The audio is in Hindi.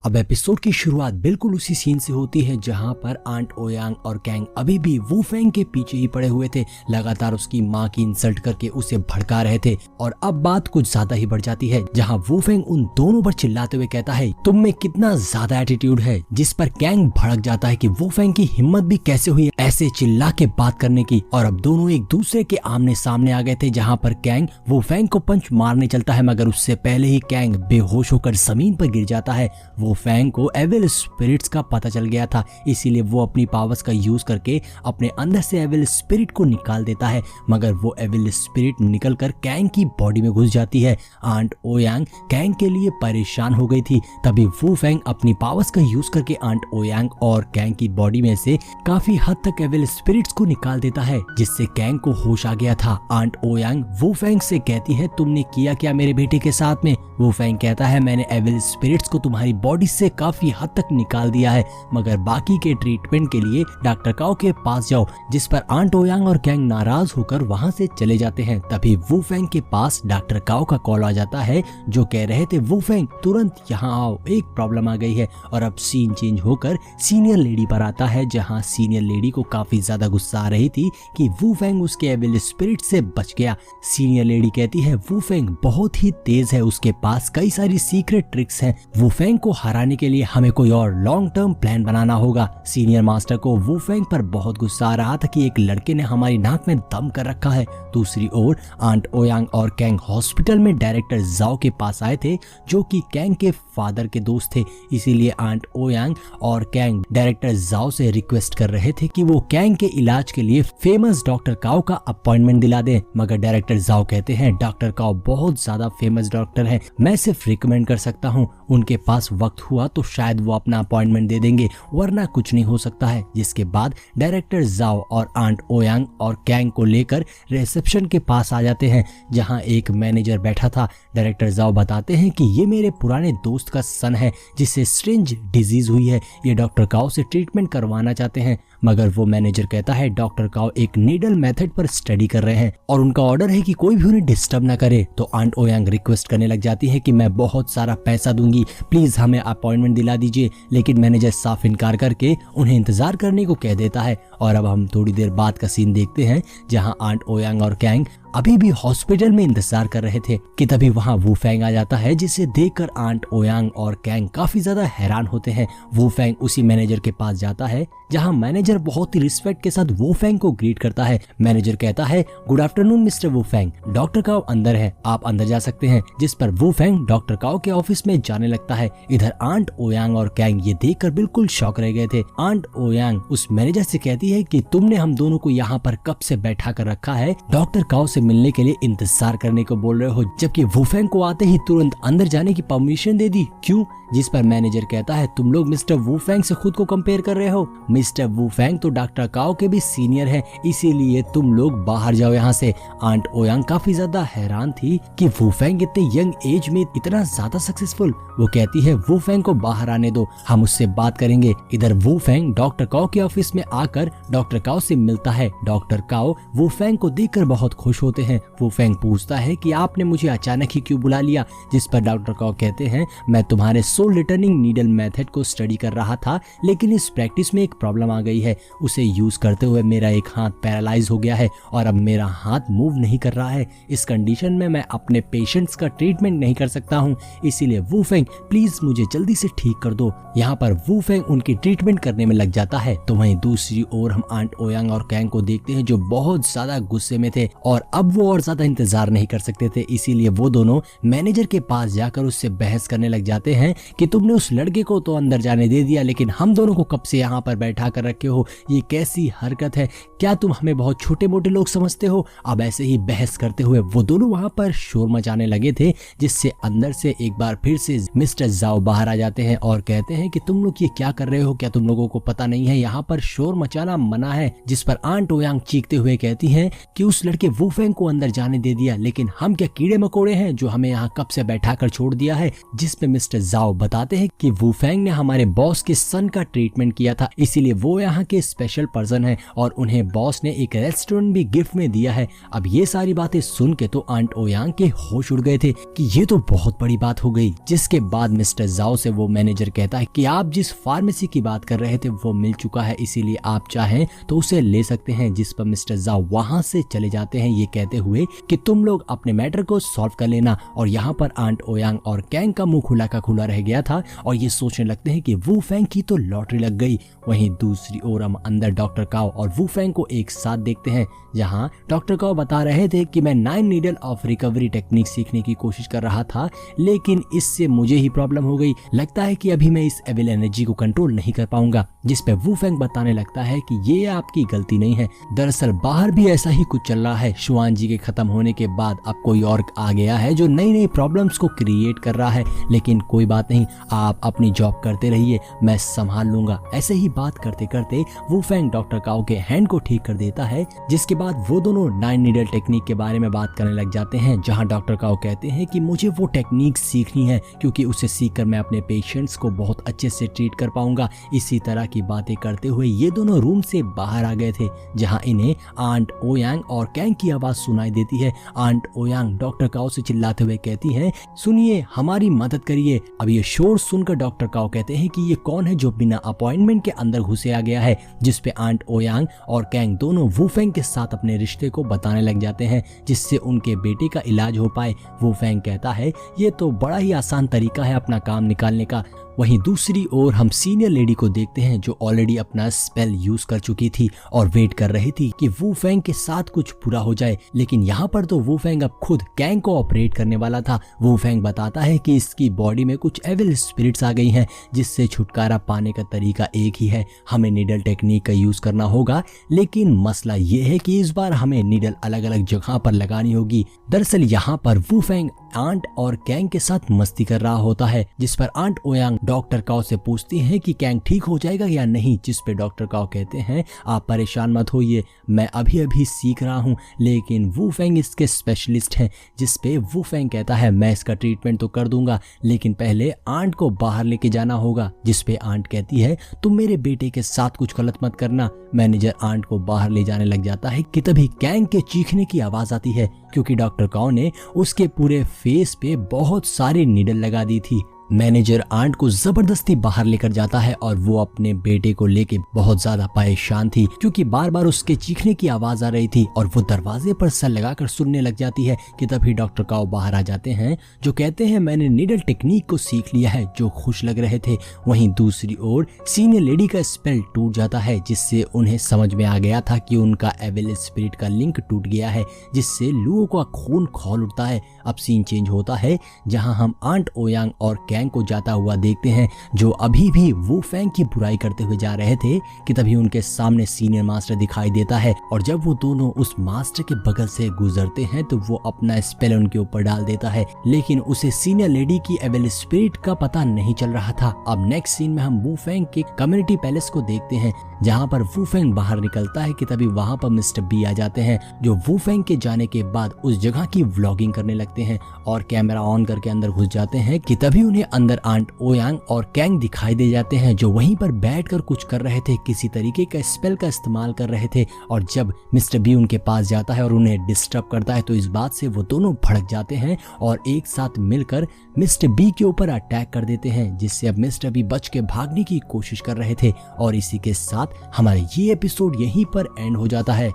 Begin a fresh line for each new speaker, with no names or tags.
अब एपिसोड की शुरुआत बिल्कुल उसी सीन से होती है जहां पर आंट ओयांग और कैंग अभी भी वू फेंग के पीछे ही पड़े हुए थे, लगातार उसकी मां की इंसल्ट करके उसे भड़का रहे थे। और अब बात कुछ ज्यादा ही बढ़ जाती है जहां वू फेंग उन दोनों पर चिल्लाते हुए कहता है तुम में कितना ज्यादा एटीट्यूड है, जिस पर कैंग भड़क जाता है कि वू फेंग की हिम्मत भी कैसे हुई ऐसे चिल्ला के बात करने की। और अब दोनों एक दूसरे के आमने सामने आ गए थे जहाँ पर कैंग वू फेंग को पंच मारने चलता है, मगर उससे पहले ही कैंग बेहोश होकर जमीन पर गिर जाता है। वू फेंग को एविल स्पिरिट्स का पता चल गया था, इसीलिए वो अपनी पावर्स का यूज करके अपने अंदर से एविल स्पिरिट को निकाल देता है, मगर वो एविल स्पिरिट निकलकर कैंग की बॉडी में घुस जाती है। आंट ओयांग कैंग के लिए परेशान हो गई थी, तभी वू फेंग अपनी पावर्स का यूज करके आंट ओयांग और कैंग की बॉडी में से काफी हद तक एविल स्पिरिट्स को निकाल देता है, जिससे कैंग को होश आ गया था। आंट ओयांग वू फेंग से कहती है तुमने किया क्या मेरे बेटे के साथ में? वू फेंग कहता है मैंने एविल स्पिरिट्स को तुम्हारी बॉडी से काफी हद तक निकाल दिया है, मगर बाकी के ट्रीटमेंट के लिए डॉक्टर काओ के पास जाओ, जिस पर आंट ओयांग और कैंग नाराज होकर वहां से चले जाते हैं। तभी वू फेंग के पास डॉक्टर काओ का कॉल आ जाता है जो कह रहे थे वू फेंग तुरंत यहाँ आओ, एक प्रॉब्लम आ गई है। और अब सीन चेंज होकर सीनियर लेडी पर आता है जहाँ सीनियर लेडी को काफी ज्यादा गुस्सा आ रही थी कि वू फेंग उसके एविल स्पिरिट से बच गया। सीनियर लेडी कहती है वू फेंग बहुत ही तेज है, उसके पास कई सारी सीक्रेट ट्रिक्स हैं, वू फेंग को हराने के लिए हमें कोई और लॉन्ग टर्म प्लान बनाना होगा। सीनियर मास्टर को वू फेंग पर बहुत गुस्सा आ रहा था कि एक लड़के ने हमारी नाक में दम कर रखा है। दूसरी ओर आंट ओयांग और कैंग हॉस्पिटल में डायरेक्टर जाओ के पास आए थे जो कि कैंग के फादर के दोस्त थे, इसीलिए आंट ओयांग और कैंग डायरेक्टर जाओ से रिक्वेस्ट कर रहे थे कि वो कैंग के इलाज के लिए फेमस डॉक्टर काओ का अपॉइंटमेंट दिला दें। मगर डायरेक्टर जाओ कहते हैं डॉक्टर काओ बहुत ज्यादा फेमस डॉक्टर है, मैं सिर्फ रिकमेंड कर सकता हूँ, उनके पास वक्त हुआ तो शायद वो अपना अपॉइंटमेंट दे देंगे, वरना कुछ नहीं हो सकता है। जिसके बाद डायरेक्टर जाओ और आंट ओयांग और कैंग को लेकर रिसेप्शन के पास आ जाते हैं जहां एक मैनेजर बैठा था। डायरेक्टर जाओ बताते हैं कि ये मेरे पुराने दोस्त का सन है जिसे स्ट्रेंज डिजीज हुई है, ये डॉक्टर काओ से ट्रीटमेंट करवाना चाहते हैं। मगर वो मैनेजर कहता है डॉक्टर काओ एक नीडल मेथड पर स्टडी कर रहे हैं और उनका ऑर्डर है कि कोई भी उन्हें डिस्टर्ब ना करे। तो आंट ओयांग रिक्वेस्ट करने लग जाती है कि मैं बहुत सारा पैसा दूंगी, प्लीज हमें अपॉइंटमेंट दिला दीजिए, लेकिन मैनेजर साफ इनकार करके उन्हें इंतजार करने को कह देता है। और अब हम थोड़ी देर बाद का सीन देखते हैं जहां आंट ओयांग और कैंग अभी भी हॉस्पिटल में इंतजार कर रहे थे कि तभी वहां वू फेंग आ जाता है, जिसे देखकर आंट ओयांग और कैंग काफी ज्यादा हैरान होते हैं। वू फेंग उसी मैनेजर के पास जाता है जहां मैनेजर बहुत ही रिस्पेक्ट के साथ वू फेंग को ग्रीट करता है। मैनेजर कहता है गुड आफ्टरनून मिस्टर वू फेंग, डॉक्टर काओ अंदर है, आप अंदर जा सकते हैं। जिस पर वू फेंग डॉक्टर काओ के ऑफिस में जाने लगता है। इधर आंट ओयांग और कैंग ये देखकर बिल्कुल शॉक रह गए थे। आंट ओयांग उस मैनेजर से कहती है कि तुमने हम दोनों को यहाँ पर कब से बैठा कर रखा है, डॉक्टर काओ से मिलने के लिए इंतजार करने को बोल रहे हो, जबकि वू फेंग को आते ही तुरंत अंदर जाने की परमिशन दे दी, क्यों? जिस पर मैनेजर कहता है तुम लोग मिस्टर वू फेंग से खुद को कंपेयर कर रहे हो, मिस्टर वू फेंग तो डॉक्टर काओ के भी सीनियर है, इसीलिए तुम लोग बाहर जाओ यहाँ से। आंट ओयांग काफी ज्यादा हैरान थी कि वू फेंग इतने यंग एज में इतना ज्यादा सक्सेसफुल। वो कहती है वू फेंग को बाहर आने दो, हम उससे बात करेंगे। इधर वू फेंग डॉक्टर काओ के ऑफिस में आकर डॉक्टर काओ से मिलता है। डॉक्टर काओ वू फेंग को देखकर बहुत खुश होते हैं। वू फेंग पूछता है कि आपने मुझे अचानक ही क्यों बुला लिया, जिस पर डॉक्टर काओ कहते हैं मैं तुम्हारे सोल रिटर्निंग नीडल मेथड को स्टडी कर रहा था, लेकिन इस प्रैक्टिस में एक प्रॉब्लम आ गई है, उसे यूज करते हुए मेरा एक हाथ पैरालाइज हो गया है और अब मेरा हाथ मूव नहीं कर रहा है। इस कंडीशन में मैं अपने पेशेंट्स का ट्रीटमेंट नहीं कर सकता हूँ, इसीलिए वू फेंग प्लीज मुझे जल्दी से ठीक कर दो। यहाँ पर वू फेंग उनकी ट्रीटमेंट करने में लग जाता है। तो वहीं दूसरी ओर हम आंट ओयांग और कैंग को देखते हैं जो बहुत ज्यादा गुस्से में थे और अब वो और ज्यादा इंतजार नहीं कर सकते थे, इसीलिए वो दोनों मैनेजर के पास जाकर उससे बहस करने लग जाते हैं कि तुमने उस लड़के को तो अंदर जाने दे दिया, लेकिन हम दोनों को कब से यहाँ पर बैठा कर रखे हो, ये कैसी हरकत है, क्या तुम हमें बहुत छोटे मोटे लोग समझते हो? अब ऐसे ही बहस करते हुए वो दोनों वहाँ पर शोर मचाने लगे थे, जिससे अंदर से एक बार फिर से मिस्टर जाओ बाहर आ जाते हैं और कहते हैं कि तुम लोग ये क्या कर रहे हो, क्या तुम लोगों को पता नहीं है यहाँ पर शोर मचाना मना है? जिस पर आंट ओयांग चीखते हुए कहती है कि उस लड़के वू फेंग को अंदर जाने दे दिया, लेकिन हम क्या कीड़े मकोड़े हैं जो हमें यहाँ कब से बैठा कर छोड़ दिया है? जिस पे मिस्टर जाओ बताते हैं कि वूफेंग ने हमारे बॉस के सन का ट्रीटमेंट किया था, इसीलिए वो यहाँ के स्पेशल पर्सन है और उन्हें बॉस ने एक रेस्टोरेंट भी गिफ्ट में दिया है। अब ये सारी बातें सुन के तो आंट ओयांग के होश उड़ गए थे कि ये तो बहुत बड़ी बात हो गई। जिसके बाद मिस्टर जाओ से वो मैनेजर कहता है कि आप जिस फार्मेसी की बात कर रहे थे वो मिल चुका है, इसीलिए आप चाहें तो उसे ले सकते हैं। जिस पर मिस्टर जाओ वहां से चले जाते हैं, ये कहते हुए कि तुम लोग अपने मैटर को सॉल्व कर लेना। और यहाँ पर आंट ओयांग और कैंग का मुंह खुला का खुला रह गया था और ये सोचने लगते हैं कि वूफेंग की तो लॉटरी लग गई। वहीं दूसरी ओर हम अंदर डॉक्टर काओ और वूफेंग को एक साथ देखते हैं, जहां डॉक्टर काओ बता रहे थे कि मैं 9 नीडल ऑफ रिकवरी टेक्निक सीखने की कोशिश कर रहा था, लेकिन इससे मुझे ही प्रॉब्लम हो गई। लगता है कि अभी मैं इस एविल एनर्जी को कंट्रोल नहीं कर पाऊंगा। जिस पे वूफेंग बताने लगता है कि ये आपकी गलती नहीं है, दरअसल बाहर भी ऐसा ही कुछ चल रहा है। शुआन जी के खत्म होने के बाद अब कोई और आ गया है जो नई नई प्रॉब्लम्स को क्रिएट कर रहा है, लेकिन कोई बात नहीं, आप अपनी जॉब करते रहिए, मैं संभाल लूंगा। ऐसे ही बात करते करते वूफेंग डॉक्टर काओ के हैंड को ठीक कर देता है। जिसके बाद वो दोनों 9 नीडल टेक्निक के बारे में बात करने लग जाते हैं, जहां डॉक्टर काओ कहते हैं कि मुझे वो टेक्निक सीखनी है क्योंकि उसे सीखकर मैं अपने पेशेंट्स को बहुत अच्छे से ट्रीट कर पाऊंगा। इसी तरह की बातें करते हुए ये दोनों रूम से बाहर आ गए थे, जहां इन्हें आंट ओयांग और कैंग की आवाज सुनाई देती है। आंट ओयांग डॉक्टर काओ से चिल्लाते हुए कहती हैं, सुनिए, हमारी मदद करिए। अब ये शोर सुनकर डॉक्टर काओ कहते हैं कि ये कौन है जो बिना अपॉइंटमेंट के अंदर घुसे आ गया है। जिस पे आंट ओयांग और कैंग दोनों वूफेंग के साथ अपने रिश्ते को बताने लग जाते हैं, जिससे उनके बेटे का इलाज हो पाए। वूफेंग कहता है ये तो बड़ा ही आसान तरीका है अपना काम निकालने का। वहीं दूसरी ओर हम सीनियर लेडी को देखते हैं जो ऑलरेडी अपना स्पेल यूज कर चुकी थी और वेट कर रही थी कि वूफेंग के साथ कुछ बुरा हो जाए, लेकिन यहाँ पर तो वूफेंग अब खुद कैंग को ऑपरेट करने वाला था। वूफेंग बताता है कि इसकी बॉडी में कुछ एविल स्पिरिट्स आ गई हैं, जिससे छुटकारा पाने का तरीका एक ही है, हमें नीडल टेक्निक का यूज करना होगा। लेकिन मसला ये है कि इस बार हमें नीडल अलग अलग जगह पर लगानी होगी। दरअसल यहाँ पर वूफेंग आंट और कैंग के साथ मस्ती कर रहा होता है, जिस पर आंट ओयांग डॉक्टर काओ से पूछती हैं कि कैंग ठीक हो जाएगा या नहीं। जिस पे डॉक्टर काओ कहते हैं आप परेशान मत होइए, मैं अभी अभी सीख रहा हूँ, लेकिन वूफेंग इसके स्पेशलिस्ट हैं। जिस पे वूफेंग कहता है मैं इसका ट्रीटमेंट तो कर दूंगा, लेकिन पहले आंट को बाहर लेके जाना होगा। जिस पे आंट कहती है तुम मेरे बेटे के साथ कुछ गलत मत करना। मैनेजर आंट को बाहर ले जाने लग जाता है कि तभी कैंग के चीखने की आवाज आती है, क्योंकि डॉक्टर काओ ने उसके पूरे फेस पे बहुत सारी नीडल लगा दी थी। मैनेजर आंट को जबरदस्ती बाहर लेकर जाता है और वो अपने बेटे को लेके बहुत ज्यादा परेशान थी, क्योंकि बार बार उसके चीखने की आवाज आ रही थी और वो दरवाजे पर सर लगाकर सुनने लग जाती है। कि तभी डॉक्टर काओ बाहर आ जाते हैं जो कहते हैं मैंने नीडल टेक्निक को सीख लिया है, जो खुश लग रहे थे। वहीं दूसरी ओर सीनियर लेडी का स्पेल टूट जाता है, जिससे उन्हें समझ में आ गया था कि उनका एविल स्पिरिट का लिंक टूट गया है, जिससे लुओ का खून खौल उठता है। अब सीन चेंज होता है, जहां हम आंट ओयांग और कैंग को जाता हुआ देखते हैं, जो अभी भी वूफेंग की बुराई करते हुए जा रहे थे। कि तभी उनके सामने सीनियर मास्टर दिखाई देता है और जब वो दोनों उस मास्टर के बगल से गुजरते हैं तो वो अपना स्पेल उनके ऊपर डाल देता है, लेकिन उसे सीनियर लेडी की एविल स्पिरिट का पता नहीं चल रहा था। अब नेक्स्ट सीन में हम वूफेंग के कम्युनिटी पैलेस को देखते हैं, जहां पर वूफेंग बाहर निकलता है। कि तभी वहां पर मिस्टर बी आ जाते हैं, जो वूफेंग के जाने के बाद उस जगह की व्लॉगिंग करने लगते हैं और कैमरा ऑन करके अंदर घुस जाते हैं। कि तभी उन्हें अंदर आंट ओयांग और कैंग दिखाई दे जाते हैं, जो वहीं पर बैठकर कुछ कर रहे थे, किसी तरीके का स्पेल का इस्तेमाल कर रहे थे। और जब मिस्टर बी उनके पास जाता है और उन्हें डिस्टर्ब करता है, तो इस बात से वो दोनों भड़क जाते हैं और एक साथ मिलकर मिस्टर बी के ऊपर अटैक कर देते हैं, जिससे अब मिस्टर बी बच के भागने की कोशिश कर रहे थे। और इसी के साथ हमारा ये एपिसोड यहीं पर एंड हो जाता है।